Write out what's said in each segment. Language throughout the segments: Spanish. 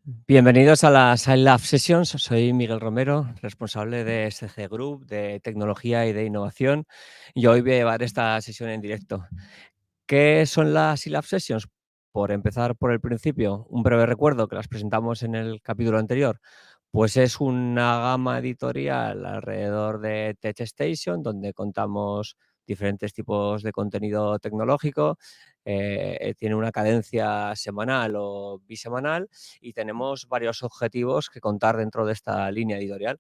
Bienvenidos a las SciLab Sessions. Soy Miguel Romero, responsable de SG Group, de tecnología y de innovación. Y hoy voy a llevar esta sesión en directo. ¿Qué son las SciLab Sessions? Por empezar por el principio, un breve recuerdo que las presentamos en el capítulo anterior. Pues es una gama editorial alrededor de TechStation, donde contamos diferentes tipos de contenido tecnológico. Tiene una cadencia semanal o bisemanal y tenemos varios objetivos que contar dentro de esta línea editorial.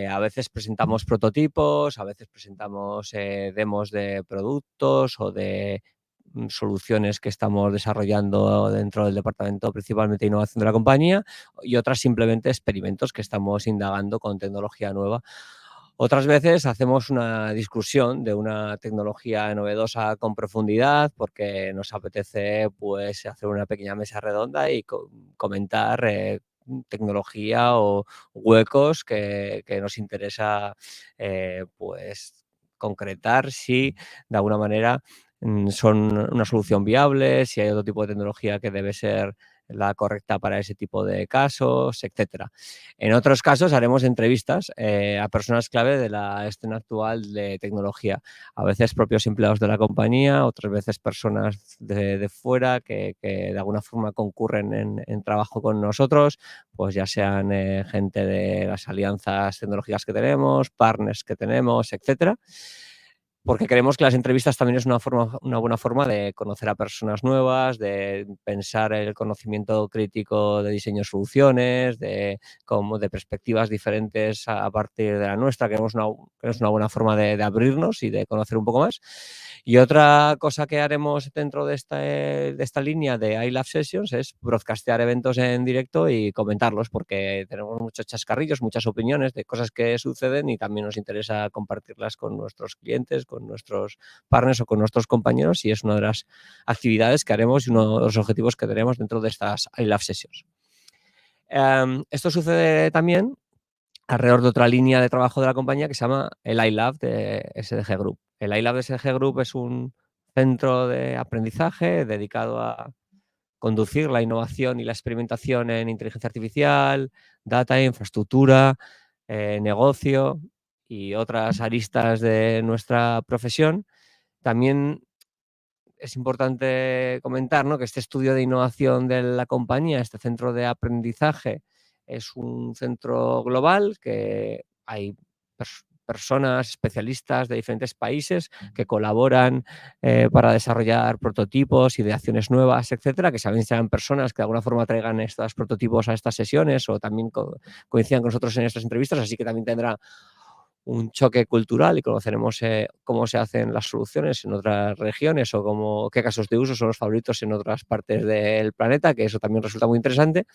A veces presentamos prototipos, a veces presentamos demos de productos o de soluciones que estamos desarrollando dentro del departamento principalmente de innovación de la compañía, y otras simplemente experimentos que estamos indagando con tecnología nueva. Otras veces hacemos una discusión de una tecnología novedosa con profundidad porque nos apetece pues, hacer una pequeña mesa redonda y comentar tecnología o huecos que nos interesa pues, concretar si de alguna manera son una solución viable, si hay otro tipo de tecnología que debe ser la correcta para ese tipo de casos, etcétera. En otros casos haremos entrevistas a personas clave de la escena actual de tecnología, a veces propios empleados de la compañía, otras veces personas de fuera que de alguna forma concurren en trabajo con nosotros, pues ya sean gente de las alianzas tecnológicas que tenemos, partners que tenemos, etcétera. Porque creemos que las entrevistas también es una buena forma de conocer a personas nuevas, de pensar el conocimiento crítico de diseño de soluciones, de perspectivas diferentes a partir de la nuestra. Creemos que es una buena forma de abrirnos y de conocer un poco más. Y otra cosa que haremos dentro de esta línea de iLab Sessions es broadcastear eventos en directo y comentarlos, porque tenemos muchos chascarrillos, muchas opiniones de cosas que suceden y también nos interesa compartirlas con nuestros clientes, con nuestros partners o con nuestros compañeros, y es una de las actividades que haremos y uno de los objetivos que tenemos dentro de estas iLab Sessions. Esto sucede también alrededor de otra línea de trabajo de la compañía que se llama el iLab de SDG Group. El iLab de SDG Group es un centro de aprendizaje dedicado a conducir la innovación y la experimentación en inteligencia artificial, data, infraestructura, negocio y otras aristas de nuestra profesión. También es importante comentar, ¿no?, que este estudio de innovación de la compañía, este centro de aprendizaje, es un centro global, que hay personas, especialistas de diferentes países que colaboran para desarrollar prototipos, ideaciones nuevas, etcétera, que también sean personas que de alguna forma traigan estos prototipos a estas sesiones o también coincidan con nosotros en estas entrevistas, así que también tendrá un choque cultural y conoceremos cómo se hacen las soluciones en otras regiones o qué casos de uso son los favoritos en otras partes del planeta, que eso también resulta muy interesante.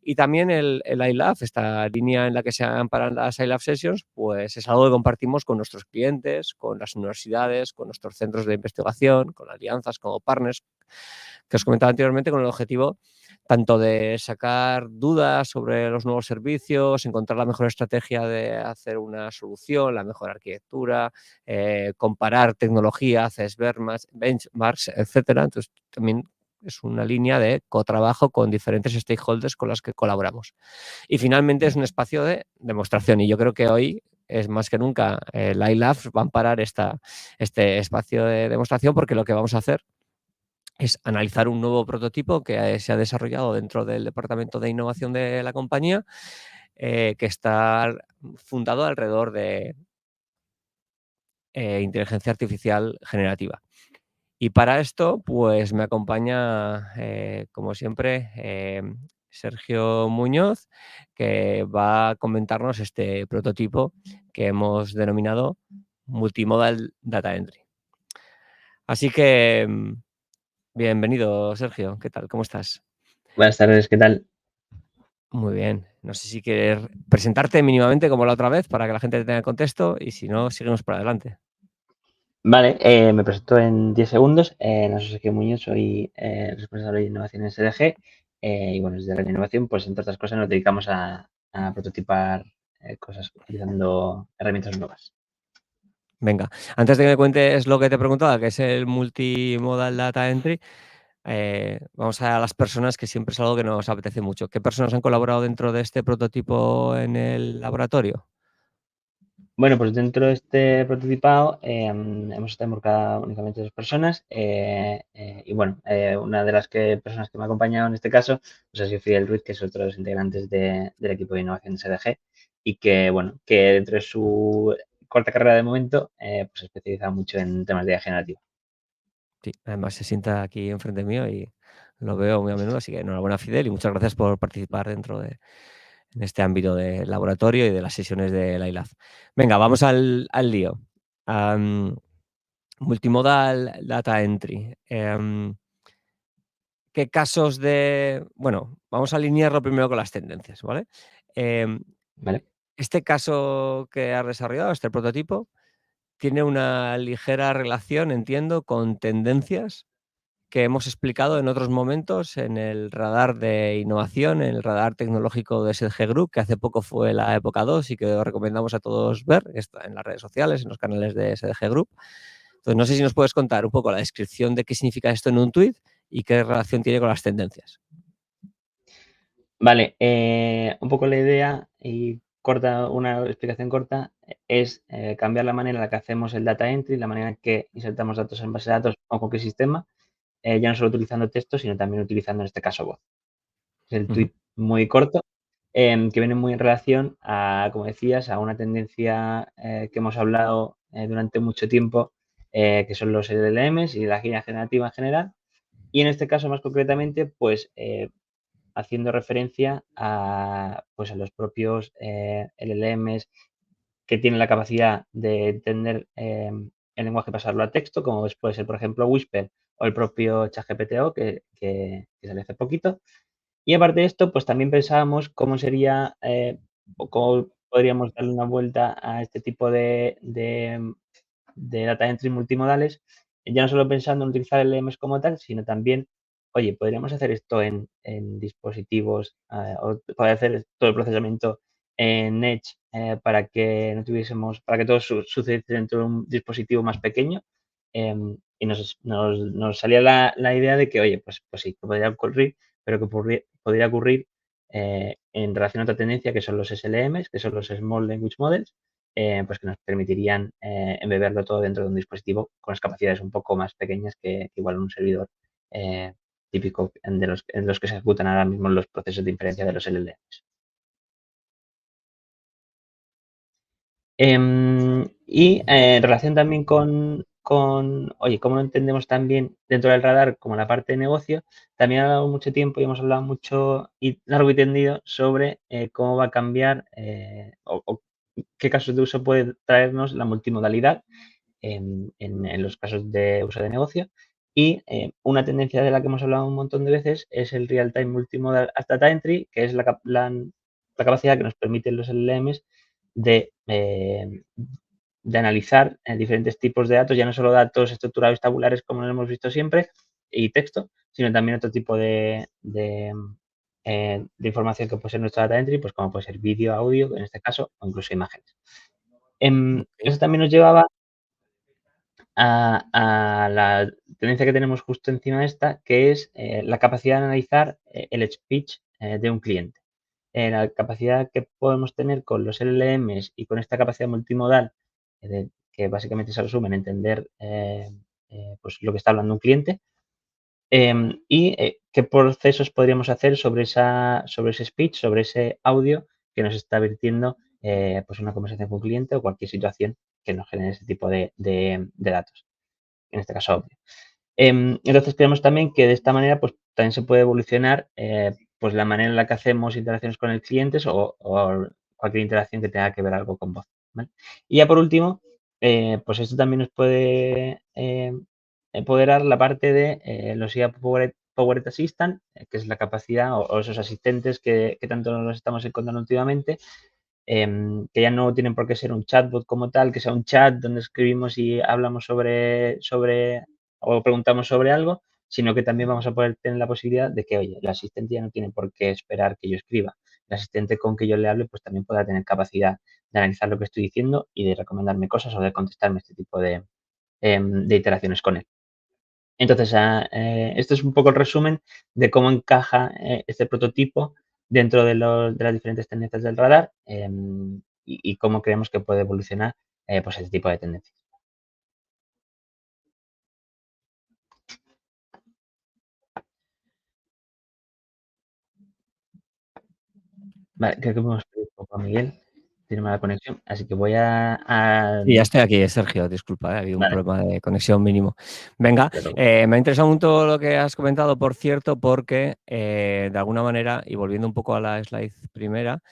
Y también el iLab, esta línea en la que se amparan las iLab Sessions, pues es algo que compartimos con nuestros clientes, con las universidades, con nuestros centros de investigación, con alianzas, como partners, que os comentaba anteriormente, con el objetivo tanto de sacar dudas sobre los nuevos servicios, encontrar la mejor estrategia de hacer una solución, la mejor arquitectura, comparar tecnología, hacer benchmarks, etcétera. Entonces, también es una línea de cotrabajo con diferentes stakeholders con los que colaboramos. Y finalmente es un espacio de demostración, y yo creo que hoy es más que nunca el iLab va a amparar este espacio de demostración, porque lo que vamos a hacer es analizar un nuevo prototipo que se ha desarrollado dentro del departamento de innovación de la compañía, que está fundado alrededor de inteligencia artificial generativa. Y para esto, pues me acompaña, como siempre, Sergio Muñoz, que va a comentarnos este prototipo que hemos denominado Multimodal Data Entry. Así que, bienvenido, Sergio. ¿Qué tal? ¿Cómo estás? Buenas tardes, ¿qué tal? Muy bien. No sé si quieres presentarte mínimamente como la otra vez para que la gente tenga contexto, y si no, seguimos para adelante. Vale, me presento en 10 segundos. No soy Sergio Muñoz, soy responsable de innovación en SDG. Y bueno, desde la innovación, pues entre otras cosas, nos dedicamos a prototipar cosas utilizando herramientas nuevas. Venga, antes de que me cuentes lo que te preguntaba, que es el Multimodal Data Entry, vamos a las personas, que siempre es algo que nos apetece mucho. ¿Qué personas han colaborado dentro de este prototipo en el laboratorio? Bueno, pues dentro de este prototipado hemos estado involucradas únicamente 2 personas y bueno, una de las personas que me ha acompañado en este caso pues ha sido Fidel Ruiz, que es otro de los integrantes del equipo de innovación de SDG y que bueno, que dentro de su corta carrera de momento pues se especializa mucho en temas de IA generativa. Sí, además se sienta aquí enfrente mío y lo veo muy a menudo, así que enhorabuena, Fidel, y muchas gracias por participar dentro de en este ámbito de laboratorio y de las sesiones de la ILAF. Venga, vamos al lío. Am, Multimodal Data Entry. ¿Qué casos de...? Bueno, vamos a alinearlo primero con las tendencias, ¿vale? Em, ¿Vale? este caso que has desarrollado, este prototipo, tiene una ligera relación, entiendo, con tendencias que hemos explicado en otros momentos en el radar de innovación, en el radar tecnológico de SDG Group, que hace poco fue la época 2 y que os recomendamos a todos ver, está en las redes sociales, en los canales de SDG Group. Entonces, no sé si nos puedes contar un poco la descripción de qué significa esto en un tuit y qué relación tiene con las tendencias. Vale, un poco la idea y corta, una explicación corta es cambiar la manera en la que hacemos el data entry, la manera en que insertamos datos en base de datos o cualquier sistema, ya no solo utilizando texto, sino también utilizando en este caso voz. Es el Ujú, tweet muy corto, que viene muy en relación a, como decías, a una tendencia que hemos hablado durante mucho tiempo, que son los LLMs y la guía generativa en general. Y en este caso, más concretamente, pues haciendo referencia a, pues, a los propios LLMs que tienen la capacidad de entender el lenguaje y pasarlo a texto, como puede ser, por ejemplo, Whisper o el propio ChatGPT-O que salió hace poquito. Y aparte de esto, pues también pensábamos cómo sería o cómo podríamos darle una vuelta a este tipo de data entry multimodales, ya no solo pensando en utilizar el LMs como tal, sino también, oye, podríamos hacer esto en dispositivos o poder hacer todo el procesamiento en Edge para que no tuviésemos, para que todo sucediese dentro de un dispositivo más pequeño. Y nos salía la idea de que, oye, pues sí, que podría ocurrir, pero que podría ocurrir en relación a otra tendencia que son los SLMs, que son los Small Language Models, pues que nos permitirían embeberlo todo dentro de un dispositivo con las capacidades un poco más pequeñas que igual un servidor eh, típico en los que se ejecutan ahora mismo los procesos de inferencia de los LLMs. Y en relación también oye, cómo lo entendemos también dentro del radar como la parte de negocio, también ha dado mucho tiempo y hemos hablado mucho y largo y tendido sobre cómo va a cambiar o qué casos de uso puede traernos la multimodalidad en los casos de uso de negocio. Y una tendencia de la que hemos hablado un montón de veces es el Real-Time Multimodal Data Entry, que es la capacidad que nos permiten los LLMs de analizar diferentes tipos de datos, ya no solo datos estructurados y tabulares como lo hemos visto siempre, y texto, sino también otro tipo de información que puede ser nuestra data entry, pues como puede ser vídeo, audio, en este caso, o incluso imágenes. okey, Eso también nos llevaba a la tendencia que tenemos justo encima de esta, que es la capacidad de analizar el speech de un cliente. La capacidad que podemos tener con los LLMs y con esta capacidad multimodal, que básicamente se resume en entender pues lo que está hablando un cliente, y qué procesos podríamos hacer sobre ese speech, sobre ese audio que nos está virtiendo pues una conversación con un cliente o cualquier situación que nos genere ese tipo de datos, en este caso audio. Entonces creemos también que de esta manera pues también se puede evolucionar pues la manera en la que hacemos interacciones con el cliente o cualquier interacción que tenga que ver algo con voz. ¿Vale? Y ya por último, pues esto también nos puede empoderar la parte de los IA Powered Assistant, que es la capacidad o esos asistentes que tanto nos estamos encontrando últimamente, que ya no tienen por qué ser un chatbot como tal, que sea un chat donde escribimos y hablamos sobre o preguntamos sobre algo, sino que también vamos a poder tener la posibilidad de que, oye, el asistente ya no tiene por qué esperar que yo escriba. El asistente con que yo le hable, pues también pueda tener capacidad de analizar lo que estoy diciendo y de recomendarme cosas o de contestarme este tipo de iteraciones con él. Entonces, esto es un poco el resumen de cómo encaja este prototipo dentro de las diferentes tendencias del radar, y cómo creemos que puede evolucionar pues este tipo de tendencias. Vale, creo que hemos perdido un poco a Miguel, tiene mala conexión, así que voy Sí, ya estoy aquí, Sergio, disculpa, ha habido un vale, problema de conexión mínimo. Venga, no te preocupes. me ha interesado mucho lo que has comentado, por cierto, porque de alguna manera, y volviendo un poco a la slide primera,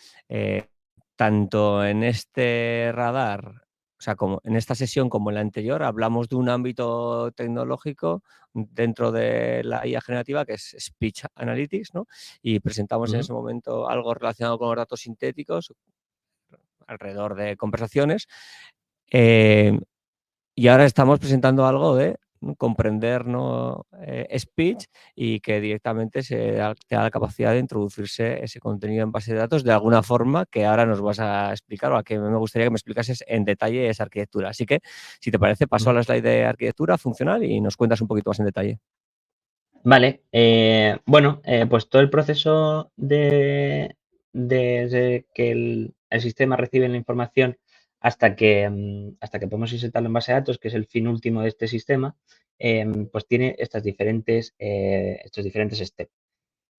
tanto en este radar, o sea, como en esta sesión como en la anterior, hablamos de un ámbito tecnológico dentro de la IA generativa, que es Speech Analytics, ¿no? Y presentamos en Ujú, ese momento algo relacionado con los datos sintéticos alrededor de conversaciones. Eh, y ahora estamos presentando algo de comprender, ¿no? Speech, y que directamente te da la capacidad de introducirse ese contenido en base de datos de alguna forma que ahora nos vas a explicar, o a que me gustaría que me explicases en detalle esa arquitectura. Así que, si te parece, paso a ujú. la slide de arquitectura funcional y nos cuentas un poquito más en detalle. Vale, bueno, pues todo el proceso desde que el sistema recibe la información hasta que podemos insertarlo en base de datos, que es el fin último de este sistema, pues tiene estos diferentes steps.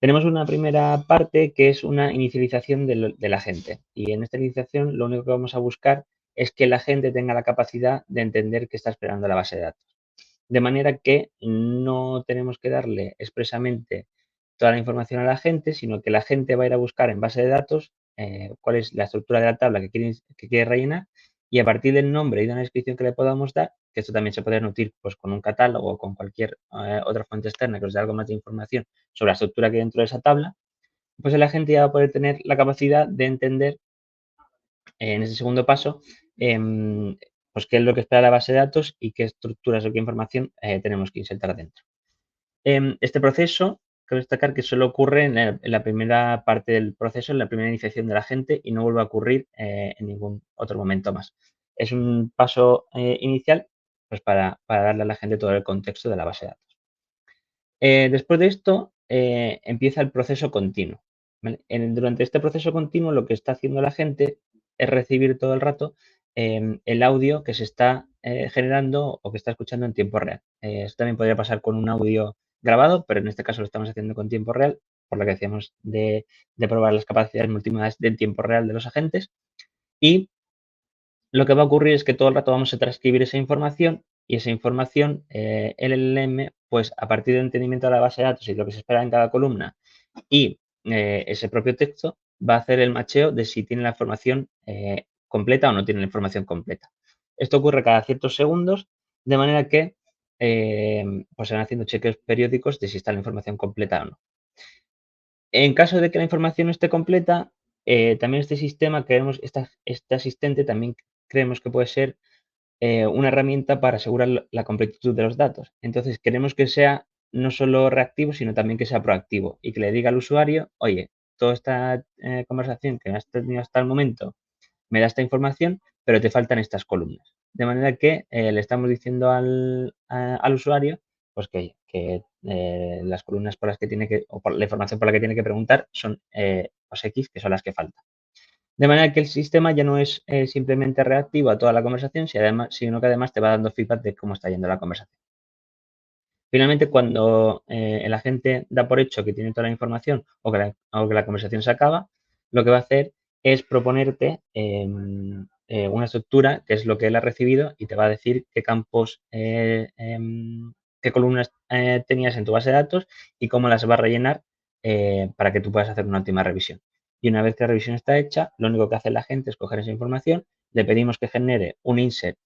Tenemos una primera parte que es una inicialización del agente, y en esta inicialización lo único que vamos a buscar es que el agente tenga la capacidad de entender qué está esperando la base de datos. De manera que no tenemos que darle expresamente toda la información a la gente, sino que la gente va a ir a buscar en base de datos cuál es la estructura de la tabla que quiere rellenar, y a partir del nombre y de una descripción que le podamos dar, que esto también se puede nutrir pues, con un catálogo o con cualquier otra fuente externa que os dé algo más de información sobre la estructura que hay dentro de esa tabla, pues la gente ya va a poder tener la capacidad de entender en ese segundo paso, pues qué es lo que espera la base de datos y qué estructuras o qué información tenemos que insertar dentro. Este proceso, cabe destacar que solo ocurre en la primera parte del proceso, en la primera iniciación de la gente, y no vuelve a ocurrir en ningún otro momento más. Es un paso inicial pues para darle a la gente todo el contexto de la base de datos. Después de esto, empieza el proceso continuo. ¿Vale? Durante este proceso continuo, lo que está haciendo la gente es recibir todo el rato el audio que se está generando o que está escuchando en tiempo real. Esto también podría pasar con un audio grabado, pero en este caso lo estamos haciendo con tiempo real, por lo que decíamos de probar las capacidades multimodales del tiempo real de los agentes. Y lo que va a ocurrir es que todo el rato vamos a transcribir esa información, y esa información, el LLM, pues a partir del entendimiento de la base de datos y lo que se espera en cada columna y ese propio texto, va a hacer el macheo de si tiene la información completa o no tiene la información completa. Esto ocurre cada ciertos segundos, de manera que pues se van haciendo chequeos periódicos de si está la información completa o no. En caso de que la información no esté completa, también este sistema, este asistente también creemos que puede ser una herramienta para asegurar la completitud de los datos. Entonces, queremos que sea no solo reactivo, sino también que sea proactivo y que le diga al usuario, oye, toda esta conversación que has tenido hasta el momento me da esta información, pero te faltan estas columnas. De manera que le estamos diciendo al usuario pues que las columnas por las que tiene que, o por la información por la que tiene que preguntar son pues X, que son las que faltan. De manera que el sistema ya no es simplemente reactivo a toda la conversación, sino que además te va dando feedback de cómo está yendo la conversación. Finalmente, cuando el agente da por hecho que tiene toda la información o que la conversación se acaba, lo que va a hacer es proponerte una estructura que es lo que él ha recibido, y te va a decir qué campos, qué columnas tenías en tu base de datos y cómo las va a rellenar para que tú puedas hacer una última revisión. Y una vez que la revisión está hecha, lo único que hace la gente es coger esa información, le pedimos que genere un insert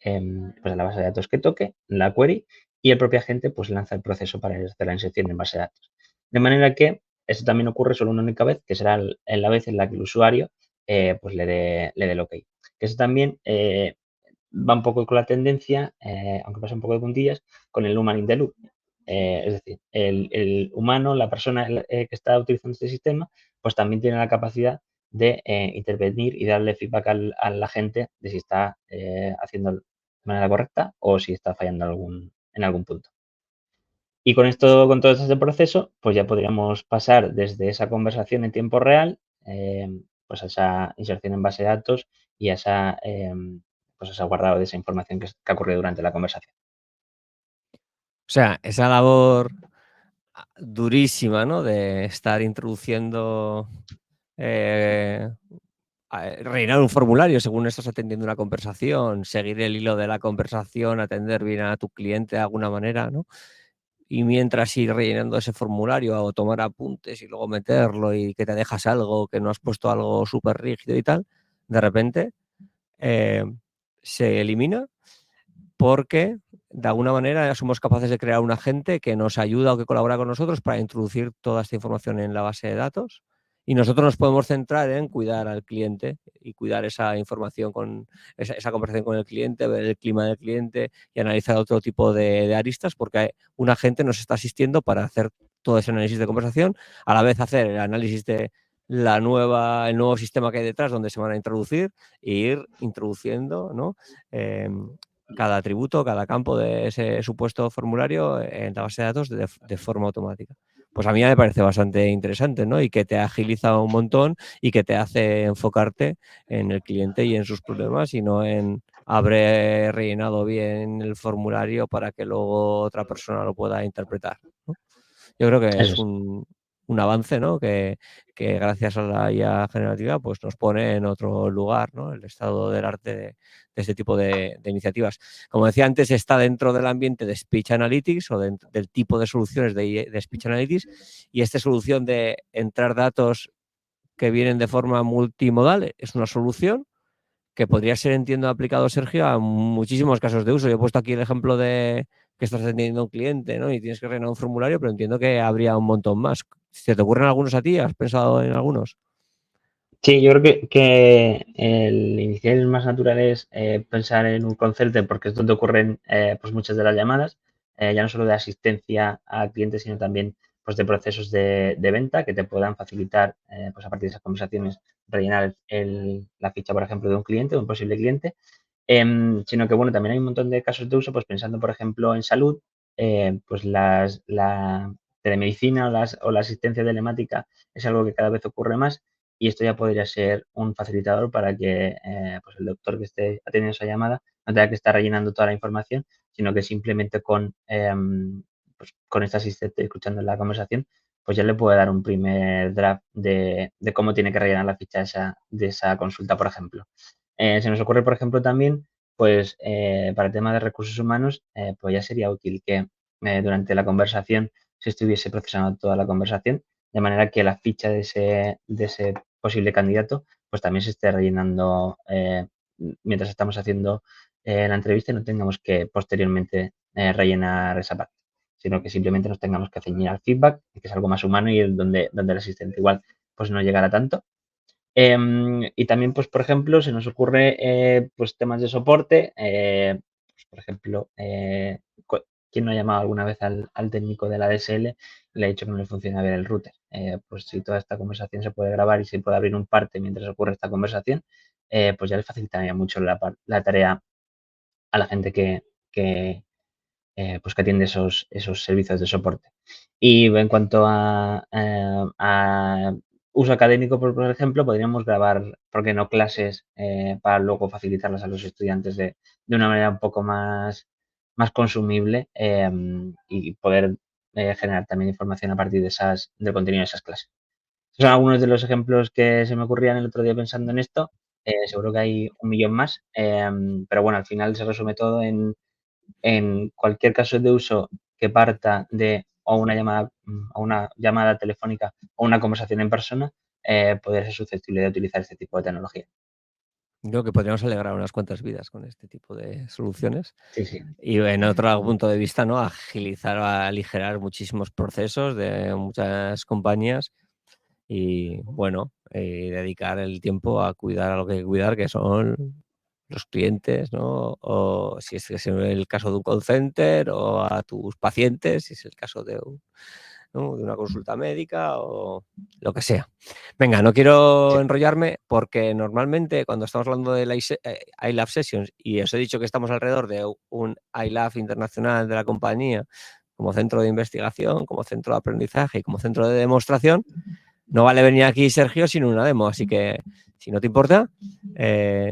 pues en la base de datos que toque, la query, y el propio agente pues lanza el proceso para hacer la inserción en base de datos. De manera que esto también ocurre solo una única vez, que será la vez en la que el usuario pues le dé el OK. Que eso también va un poco con la tendencia, aunque pasa un poco de puntillas, con el human in the loop. Es decir, el humano, la persona que está utilizando este sistema, pues también tiene la capacidad de intervenir y darle feedback a la gente de si está haciendo de manera correcta o si está fallando en algún punto. Y con esto, con todo este proceso, pues ya podríamos pasar desde esa conversación en tiempo real, pues a esa inserción en base de datos y a esa, pues a ese guardado de esa información que ha ocurrido durante la conversación. O sea, esa labor durísima, ¿no? De estar introduciendo, eh, rellenar un formulario según estás atendiendo una conversación, seguir el hilo de la conversación, atender bien a tu cliente de alguna manera, ¿no? Y mientras ir rellenando ese formulario o tomar apuntes y luego meterlo y que te dejas algo, que no has puesto algo súper rígido y tal, de repente eh, se elimina porque de alguna manera somos capaces de crear un agente que nos ayuda o que colabora con nosotros para introducir toda esta información en la base de datos y nosotros nos podemos centrar en cuidar al cliente y cuidar esa información con esa conversación con el cliente, ver el clima del cliente y analizar otro tipo de aristas porque un agente nos está asistiendo para hacer todo ese análisis de conversación, a la vez hacer el análisis de el nuevo sistema que hay detrás donde se van a introducir e ir introduciendo, ¿no? Cada atributo, cada campo de ese supuesto formulario en la base de datos de forma automática. Pues a mí me parece bastante interesante, ¿no? Y que te agiliza un montón y que te hace enfocarte en el cliente y en sus problemas y no en habré rellenado bien el formulario para que luego otra persona lo pueda interpretar, ¿no? Yo creo que Eso es es. un avance, ¿no? Que gracias a la IA generativa pues nos pone en otro lugar, ¿no? El estado del arte de este tipo de iniciativas. Como decía antes, está dentro del ambiente de Speech Analytics o del tipo de soluciones de Speech Analytics y esta solución de entrar datos que vienen de forma multimodal es una solución que podría ser, entiendo, aplicado, Sergio, a muchísimos casos de uso. Yo he puesto aquí el ejemplo de que estás atendiendo a un cliente, ¿no? Y tienes que rellenar un formulario, pero entiendo que habría un montón más. ¿Se te ocurren algunos a ti? ¿Has pensado en algunos? Sí, yo creo que el inicial más natural es pensar en un call center porque es donde ocurren pues muchas de las llamadas, ya no solo de asistencia a clientes, sino también pues de procesos de venta que te puedan facilitar pues a partir de esas conversaciones rellenar la ficha, por ejemplo, de un cliente, de un posible cliente. Sino que, bueno, también hay un montón de casos de uso, pues pensando, por ejemplo, en salud, pues la telemedicina o la asistencia telemática es algo que cada vez ocurre más y esto ya podría ser un facilitador para que pues el doctor que esté atendiendo esa llamada no tenga que estar rellenando toda la información, sino que simplemente pues con este asistente escuchando la conversación, pues ya le puede dar un primer draft de cómo tiene que rellenar la ficha de esa consulta, por ejemplo. Se nos ocurre, por ejemplo, también, pues para el tema de recursos humanos, pues ya sería útil que durante la conversación se estuviese procesando toda la conversación, de manera que la ficha de ese posible candidato, pues también se esté rellenando mientras estamos haciendo la entrevista y no tengamos que posteriormente rellenar esa parte, sino que simplemente nos tengamos que ceñir al feedback, que es algo más humano y donde el asistente igual pues no llegará tanto. Y también, pues, por ejemplo, se nos ocurre, pues, temas de soporte, pues, por ejemplo, ¿quién no ha llamado alguna vez al técnico de la DSL y le ha dicho que no le funciona bien el router? Pues si toda esta conversación se puede grabar y se puede abrir un parte mientras ocurre esta conversación, pues ya le facilitaría mucho la tarea a la gente que, pues que atiende esos servicios de soporte. Y en cuanto a uso académico, por ejemplo, podríamos grabar, ¿por qué no?, clases para luego facilitarlas a los estudiantes de una manera un poco más consumible y poder generar también información a partir del contenido de esas clases. Son algunos de los ejemplos que se me ocurrían el otro día pensando en esto. Seguro que hay un millón más, pero bueno, al final se resume todo en cualquier caso de uso que parta de o una llamada telefónica o una conversación en persona, podría ser susceptible de utilizar este tipo de tecnología. Creo que podríamos alegrar unas cuantas vidas con este tipo de soluciones. Sí, sí. Y en otro punto de vista, ¿no? Agilizar o aligerar muchísimos procesos de muchas compañías y, bueno, dedicar el tiempo a cuidar a lo que hay que cuidar, que son los clientes, ¿no? O si es el caso de un call center o a tus pacientes, si es el caso de ¿no? De una consulta médica o lo que sea. Venga, no quiero Sí. enrollarme porque normalmente cuando estamos hablando de la iLab Sessions y os he dicho que estamos alrededor de un iLab internacional de la compañía, como centro de investigación, como centro de aprendizaje y como centro de demostración, no vale venir aquí, Sergio, sin una demo. Así que, si no te importa,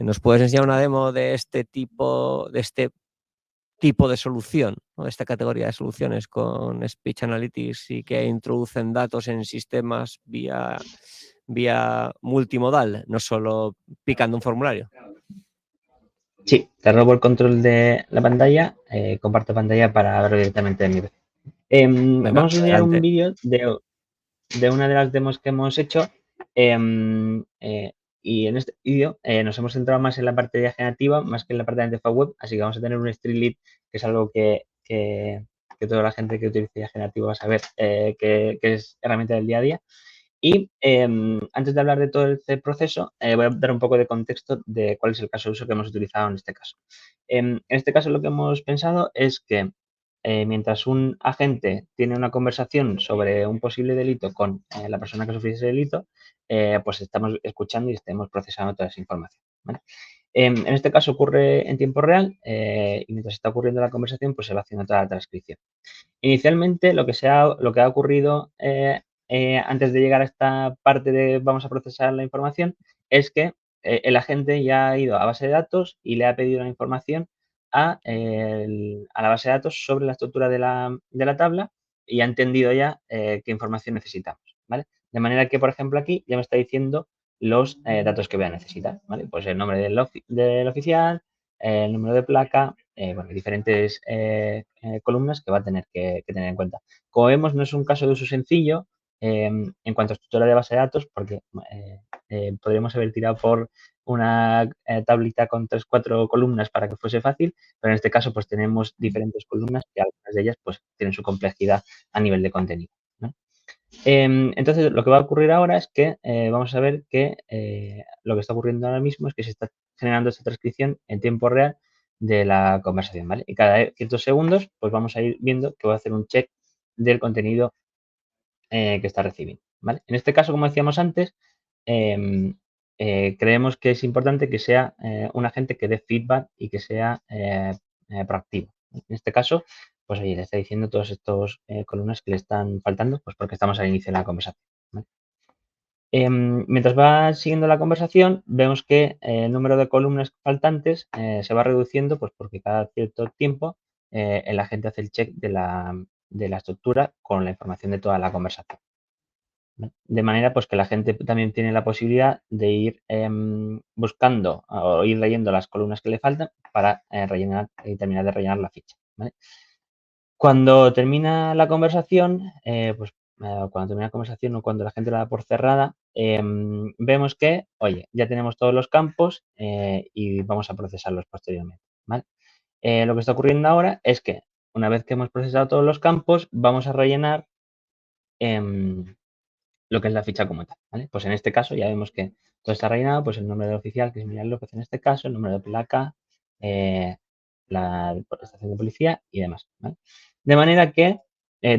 nos puedes enseñar una demo de este tipo de solución, ¿no? De esta categoría de soluciones con Speech Analytics y que introducen datos en sistemas vía multimodal, no solo picando un formulario. Sí, te robo el control de la pantalla, comparto pantalla para verlo directamente en mi PC. Venga, Vamos a enseñar un adelante. vídeo de una de las demos que hemos hecho. Y en este vídeo nos hemos centrado más en la parte de generativa, más que en la parte de interfaz web, así que vamos a tener un Streetlit, que es algo que toda la gente que utiliza generativa va a saber que es herramienta del día a día. Y antes de hablar de todo este proceso, voy a dar un poco de contexto de cuál es el caso de uso que hemos utilizado en este caso. En este caso lo que hemos pensado es que mientras un agente tiene una conversación sobre un posible delito con la persona que sufriese ese delito, pues estamos escuchando y estemos procesando toda esa información, ¿vale? En este caso ocurre en tiempo real y mientras está ocurriendo la conversación, pues se va haciendo toda la transcripción. Inicialmente, lo que ha ocurrido antes de llegar a esta parte de vamos a procesar la información es que el agente ya ha ido a base de datos y le ha pedido la información a la base de datos sobre la estructura de la tabla y ha entendido ya qué información necesitamos, ¿vale? De manera que, por ejemplo, aquí ya me está diciendo los datos que voy a necesitar, ¿vale? Pues el nombre del oficial, el número de placa, bueno, diferentes columnas que va a tener que tener en cuenta. Como vemos, no es un caso de uso sencillo en cuanto a estructura de base de datos, porque podríamos haber tirado por una tablita con 3-4 columnas para que fuese fácil, pero en este caso pues tenemos diferentes columnas y algunas de ellas pues tienen su complejidad a nivel de contenido, ¿no? Entonces, lo que va a ocurrir ahora es que vamos a ver que lo que está ocurriendo ahora mismo es que se está generando esta transcripción en tiempo real de la conversación, ¿vale? Y cada ciertos segundos, pues vamos a ir viendo que va a hacer un check del contenido que está recibiendo, ¿vale? En este caso, como decíamos antes, creemos que es importante que sea un agente que dé feedback y que sea proactivo. En este caso, pues oye, le está diciendo todos estos columnas que le están faltando, pues porque estamos al inicio de la conversación, ¿vale? Mientras va siguiendo la conversación, vemos que el número de columnas faltantes se va reduciendo, pues porque cada cierto tiempo el agente hace el check de la estructura con la información de toda la conversación, ¿no? De manera pues que la gente también tiene la posibilidad de ir buscando o ir leyendo las columnas que le faltan para rellenar y terminar de rellenar la ficha, ¿vale? Cuando termina la conversación, cuando termina la conversación o cuando la gente la da por cerrada, vemos que, oye, ya tenemos todos los campos y vamos a procesarlos posteriormente, ¿vale? Lo que está ocurriendo ahora es que una vez que hemos procesado todos los campos, vamos a rellenar lo que es la ficha como tal, ¿vale? Pues en este caso ya vemos que todo está rellenado, pues el nombre del oficial, que es Miguel López en este caso, el número de placa, eh, la estación de policía y demás, ¿vale? De manera que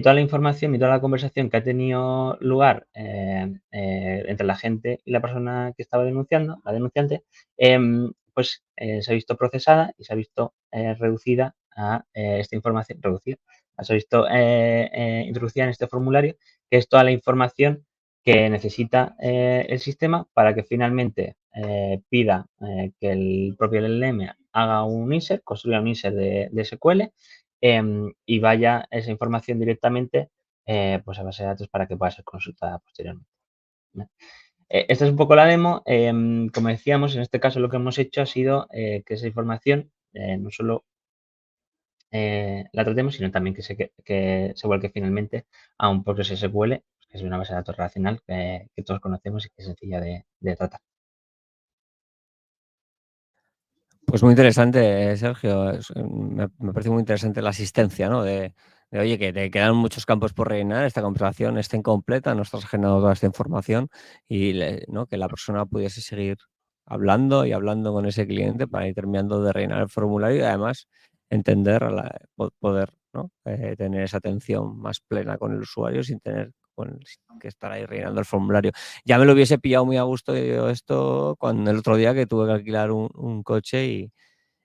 toda la información y toda la conversación que ha tenido lugar entre la gente y la persona que estaba denunciando, la denunciante, se ha visto procesada y se ha visto reducida a esta información, reducida, se ha visto introducida en este formulario, que es toda la información que necesita el sistema para que finalmente pida que el propio LLM haga un insert, construya un insert de SQL y vaya esa información directamente pues a base de datos para que pueda ser consultada posteriormente, ¿no? Esta es un poco la demo. Como decíamos, en este caso lo que hemos hecho ha sido que esa información no solo la tratemos, sino también que se vuelque finalmente a un Postgres SQL, que es una base de datos relacional que todos conocemos y que es sencilla de tratar. Pues muy interesante, Sergio. Me parece muy interesante la asistencia, ¿no? Oye, que te quedan muchos campos por rellenar, esta conversación está incompleta, no estás generando toda esta información y ¿no? Que la persona pudiese seguir hablando y hablando con ese cliente para ir terminando de rellenar el formulario y además entender, poder, ¿no? Tener esa atención más plena con el usuario sin tener que estar ahí rellenando el formulario. Ya me lo hubiese pillado muy a gusto yo esto cuando el otro día que tuve que alquilar un coche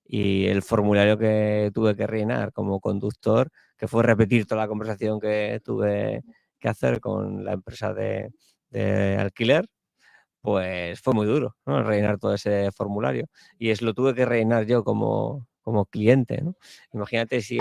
y el formulario que tuve que rellenar como conductor, que fue repetir toda la conversación que tuve que hacer con la empresa de alquiler, pues fue muy duro, ¿no? Rellenar todo ese formulario. Y lo tuve que rellenar yo como cliente, ¿no? Imagínate si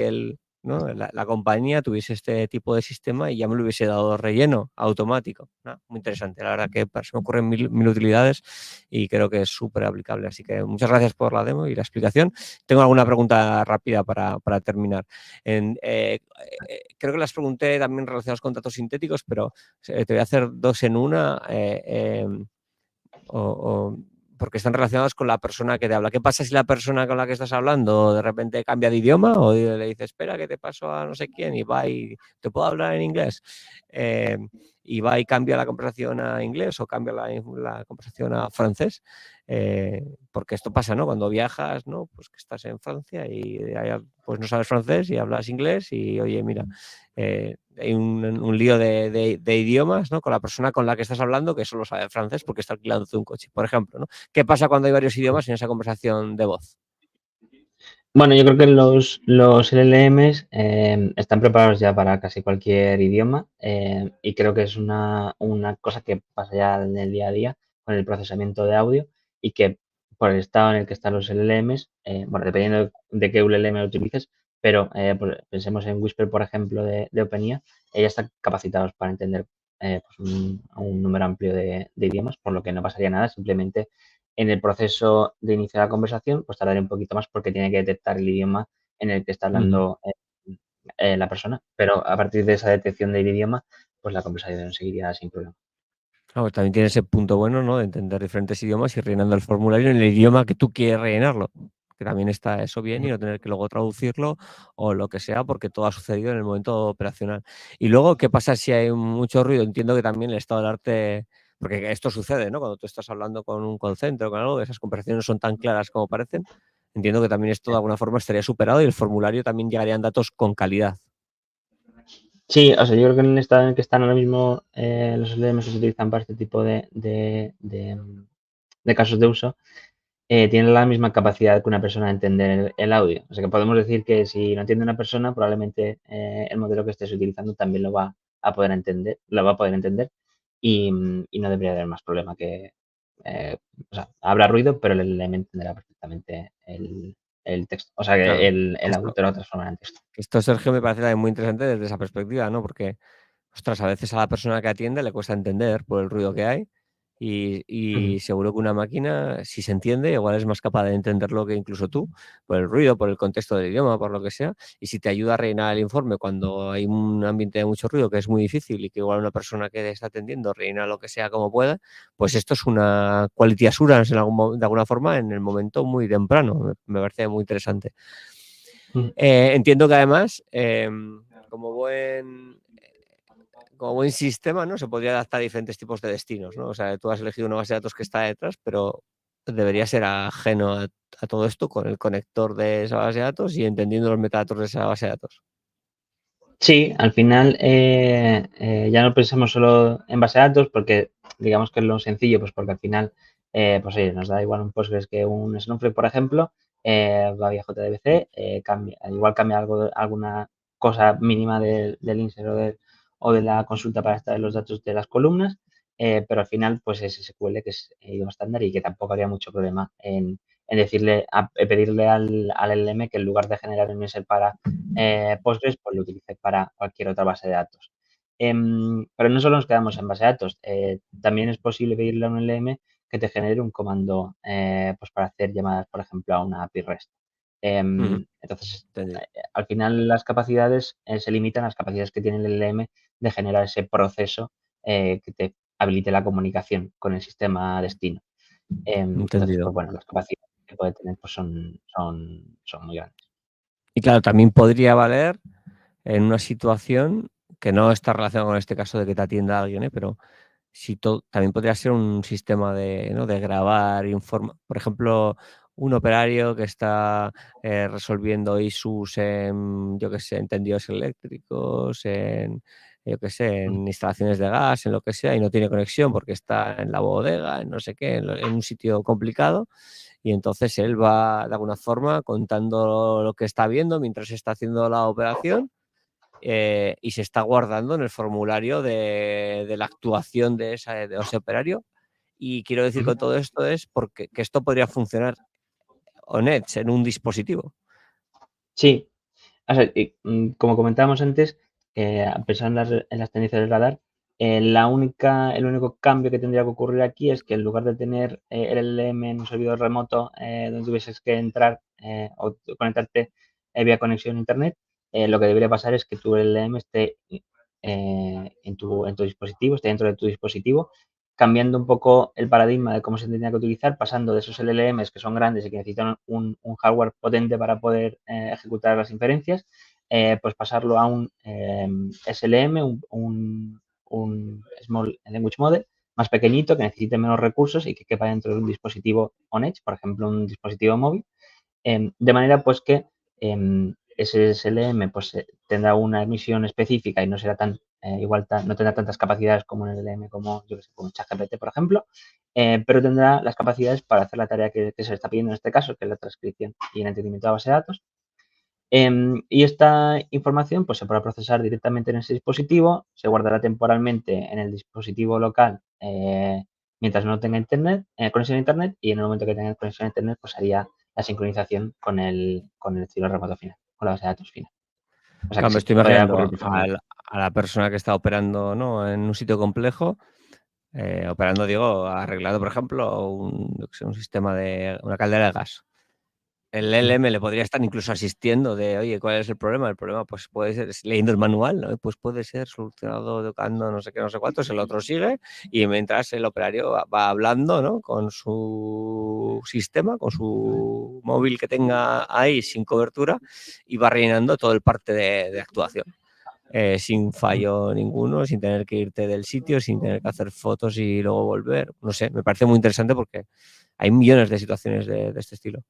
¿no? La compañía tuviese este tipo de sistema y ya me lo hubiese dado relleno automático, ¿no? Muy interesante, la verdad que se me ocurren mil utilidades y creo que es súper aplicable. Así que muchas gracias por la demo y la explicación. Tengo alguna pregunta rápida para terminar. Creo que las pregunté también relacionadas con datos sintéticos, pero te voy a hacer dos en una. Porque están relacionados con la persona que te habla. ¿Qué pasa si la persona con la que estás hablando de repente cambia de idioma o le dice, espera, que te paso a no sé quién y va y te puedo hablar en inglés? Y va y cambia la conversación a inglés o cambia la conversación a francés. Porque esto pasa, ¿no? Cuando viajas, ¿no? Pues que estás en Francia y pues no sabes francés y hablas inglés y, oye, mira, hay un lío de idiomas, ¿no? Con la persona con la que estás hablando que solo sabe francés porque está alquilándote un coche, por ejemplo, ¿no? ¿Qué pasa cuando hay varios idiomas en esa conversación de voz? Bueno, yo creo que los LLMs están preparados ya para casi cualquier idioma y creo que es una cosa que pasa ya en el día a día con el procesamiento de audio y que por el estado en el que están los LLMs, bueno, dependiendo de qué LLM utilices, pero pensemos en Whisper, por ejemplo, de OpenAI, ya están capacitados para entender pues un número amplio de idiomas, por lo que no pasaría nada, simplemente en el proceso de iniciar la conversación, pues tardaré un poquito más porque tiene que detectar el idioma en el que está Ujú. hablando la persona. Pero a partir de esa detección del idioma, pues la conversación seguiría sin problema. Claro, también tiene ese punto bueno, ¿no? De entender diferentes idiomas y rellenando el formulario en el idioma que tú quieres rellenarlo. Que también está eso bien y no tener que luego traducirlo o lo que sea, porque todo ha sucedido en el momento operacional. Y luego, ¿qué pasa si hay mucho ruido? Entiendo que también el estado del arte, porque esto sucede, ¿no? Cuando tú estás hablando con un call center o con algo, esas conversaciones no son tan claras como parecen. Entiendo que también esto de alguna forma estaría superado y el formulario también llegarían datos con calidad. Sí, o sea, yo creo que en el estado en el que están ahora mismo los LLMs se utilizan para este tipo de casos de uso, tienen la misma capacidad que una persona de entender el audio. O sea que podemos decir que si lo entiende una persona, probablemente el modelo que estés utilizando también lo va a poder entender, lo va a poder entender y no debería haber más problema que, eh, o sea, habrá ruido, pero el LLM entenderá perfectamente el texto. O sea, que Claro. el audio te lo transformará en texto. Esto, Sergio, me parece también muy interesante desde esa perspectiva, ¿no? Porque, ostras, a veces a la persona que atiende le cuesta entender por el ruido que hay Ujú. y seguro que una máquina, si se entiende, igual es más capaz de entenderlo que incluso tú, por el ruido, por el contexto del idioma, por lo que sea. Y si te ayuda a rellenar el informe cuando hay un ambiente de mucho ruido, que es muy difícil y que igual una persona que está atendiendo rellena lo que sea como pueda, pues esto es una quality assurance de alguna forma en el momento muy temprano. Me parece muy interesante. Ujú. Entiendo que además, como buen, como buen sistema, ¿no? Se podría adaptar a diferentes tipos de destinos, ¿no? O sea, tú has elegido una base de datos que está detrás, pero debería ser ajeno a todo esto con el conector de esa base de datos y entendiendo los metadatos de esa base de datos. Sí, al final ya no pensamos solo en base de datos porque digamos que es lo sencillo, pues porque al final pues oye, nos da igual un Postgres que un Snowflake, por ejemplo, va vía JDBC, cambia, igual cambia algo, alguna cosa mínima del insert o de la consulta para extraer los datos de las columnas, pero al final pues es SQL que es idioma estándar y que tampoco habría mucho problema en decirle, pedirle al LLM que en lugar de generar un insert para Postgres, pues lo utilicé para cualquier otra base de datos. Pero no solo nos quedamos en base de datos, también es posible pedirle a un LM que te genere un comando pues para hacer llamadas, por ejemplo, a una API REST. Ujú, Entonces, entendido. al final las capacidades se limitan a las capacidades que tiene el LM de generar ese proceso que te habilite la comunicación con el sistema destino. Entonces, Entendido. pues bueno, las capacidades que puede tener pues son muy grandes. Y claro, también podría valer en una situación que no está relacionada con este caso de que te atienda alguien, ¿eh? Pero si también podría ser un sistema de, ¿no? de grabar, por ejemplo, un operario que está resolviendo issues en, yo qué sé, en tendidos eléctricos, en, yo qué sé, Mm. en instalaciones de gas, en lo que sea, y no tiene conexión porque está en la bodega, en no sé qué, en un sitio complicado y entonces él va de alguna forma contando lo que está viendo mientras está haciendo la operación, y se está guardando en el formulario de la actuación de ese operario. Y quiero decir Ujú. con todo esto es porque que esto podría funcionar on edge en un dispositivo. Sí, o sea, como comentábamos antes, a pesar en las tendencias del radar, el único cambio que tendría que ocurrir aquí es que en lugar de tener el LLM en un servidor remoto donde tuvieses que entrar o conectarte vía conexión a Internet, lo que debería pasar es que tu LLM esté en tu dispositivo, esté dentro de tu dispositivo, cambiando un poco el paradigma de cómo se tendría que utilizar, pasando de esos LLMs que son grandes y que necesitan un hardware potente para poder ejecutar las inferencias, pues pasarlo a un SLM, un Small Language Model más pequeñito, que necesite menos recursos y que quepa dentro de un dispositivo on-edge, por ejemplo, un dispositivo móvil, de manera pues que ese SLM pues tendrá una emisión específica y no será no tendrá tantas capacidades como un LLM como, yo que sé, como ChatGPT, por ejemplo, pero tendrá las capacidades para hacer la tarea que se le está pidiendo en este caso, que es la transcripción y el entendimiento de la base de datos. Y esta información pues, se podrá procesar directamente en ese dispositivo, se guardará temporalmente en el dispositivo local mientras no tenga conexión a Internet, y en el momento que tenga conexión a Internet pues haría la sincronización con el ciclo remoto final, con la base de datos final. O sea que Claro, me sí, estoy podría imaginando ocurrir perfectamente. a la persona que está operando, ¿no?, en un sitio complejo, operando, digo, arreglando, por ejemplo, yo que sé, un sistema de una caldera de gas. El Ujú. LM le podría estar incluso asistiendo de: "Oye, ¿cuál es el problema?". El problema, pues, puede ser leyendo el manual, ¿no? Pues puede ser solucionado tocando no sé qué, no sé cuántos, el otro sigue, y mientras el operario va hablando, ¿no?, con su sistema, con su móvil que tenga ahí sin cobertura, y va rellenando todo el parte de actuación, sin fallo ninguno, sin tener que irte del sitio, sin tener que hacer fotos y luego volver. No sé, me parece muy interesante porque hay millones de situaciones de este estilo.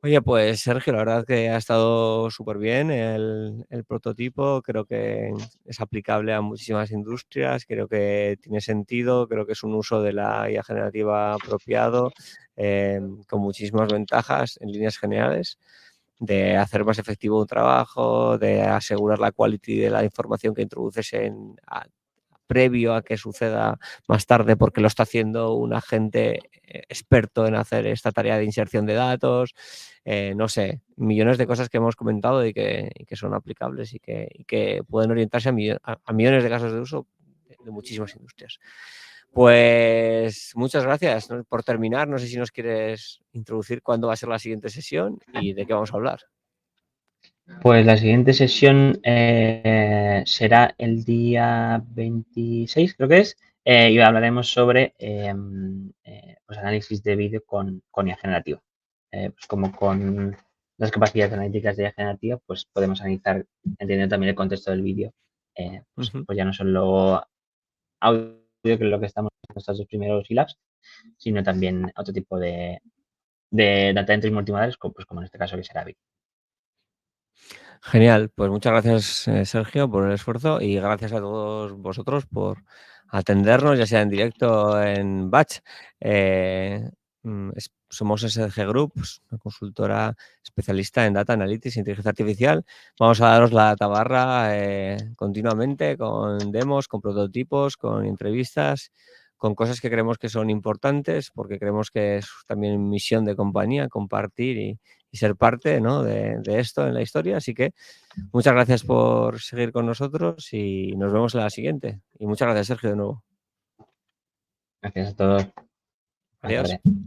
Oye, pues Sergio, la verdad que ha estado súper bien el prototipo, creo que es aplicable a muchísimas industrias, creo que tiene sentido, creo que es un uso de la IA generativa apropiado, con muchísimas ventajas en líneas generales, de hacer más efectivo un trabajo, de asegurar la quality de la información que introduces previo a que suceda más tarde, porque lo está haciendo un agente experto en hacer esta tarea de inserción de datos. No sé, millones de cosas que hemos comentado y que son aplicables y que pueden orientarse a millones de casos de uso de muchísimas industrias. Pues muchas gracias, ¿no?, por terminar. No sé si nos quieres introducir cuándo va a ser la siguiente sesión y de qué vamos a hablar. Pues la siguiente sesión será el día 26, creo que es, y hablaremos sobre pues análisis de vídeo con IA generativa. Pues como con las capacidades analíticas de IA generativa, pues podemos analizar, entendiendo también el contexto del vídeo, Ujú. pues ya no solo audio, que es lo que estamos en estos dos primeros labs, sino también otro tipo de data entry multimodales, como en este caso que será vídeo. Genial, pues muchas gracias, Sergio, por el esfuerzo y gracias a todos vosotros por atendernos, ya sea en directo o en batch. Eh, Somos SDG Group, pues, una consultora especialista en Data Analytics e Inteligencia Artificial. Vamos a daros la tabarra continuamente con demos, con prototipos, con entrevistas, con cosas que creemos que son importantes, porque creemos que es también misión de compañía compartir y ser parte, ¿no?, de esto en la historia. Así que muchas gracias por seguir con nosotros y nos vemos en la siguiente. Y muchas gracias, Sergio, de nuevo. Gracias a todos. Buenas Adiós. tardes.